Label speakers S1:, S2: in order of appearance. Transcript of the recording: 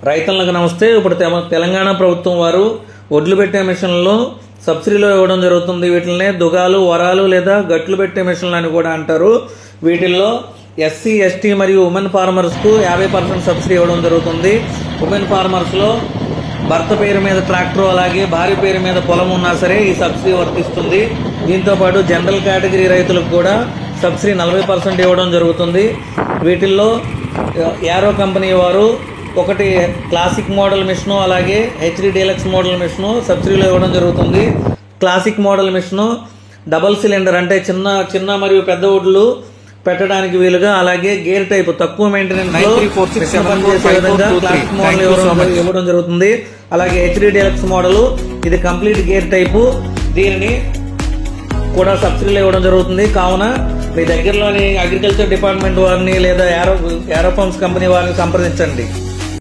S1: రైతులకు నమస్తే. ఇప్పుడు తెలంగాణ ప్రభుత్వం వారు ఒడ్లు పెట్టే మిషన్లో సబ్సిడీలో ఇవ్వడం జరుగుతుంది. వీటినే దుగాలు, వరాలు లేదా గట్లు పెట్టే మిషన్లు అని కూడా అంటారు. వీటిల్లో ఎస్సీ, ఎస్టీ మరియు ఉమెన్ ఫార్మర్స్కు 50% సబ్సిడీ ఇవ్వడం జరుగుతుంది. ఉమెన్ ఫార్మర్స్లో భర్త పేరు మీద ట్రాక్టర్ అలాగే భార్య పేరు మీద పొలం ఉన్నా సరే ఈ సబ్సిడీ వర్తిస్తుంది. దీంతోపాటు జనరల్ కేటగిరీ రైతులకు కూడా సబ్సిడీ 40% ఇవ్వడం జరుగుతుంది. వీటిల్లో యారో కంపెనీ వారు ఒకటి క్లాసిక్ మోడల్ మిషను అలాగే హెచ్డి డీలక్స్ మోడల్ మిషను సబ్సిడీలో ఇవ్వడం జరుగుతుంది. Classic model machine double cylinder అంటే చిన్న మరియు పెద్ద ఒడ్లు పెట్టడానికి వీలుగా, అలాగే గేర్ టైప్ తక్కువ మెయింటెనెన్స్ క్లాసిక్ మోడల్ ఇవ్వడం జరుగుతుంది. అలాగే హెచ్డి డీలక్స్ మోడల్ ఇది కంప్లీట్ గేర్ టైపు, దీనిని కూడా సబ్సిడీలో ఇవ్వడం జరుగుతుంది. కావున మీ దగ్గరలోని అగ్రికల్చర్ డిపార్ట్మెంట్ వారిని లేదా ఏరో ఫార్మ్స్ కంపెనీ వారిని సంప్రదించండి.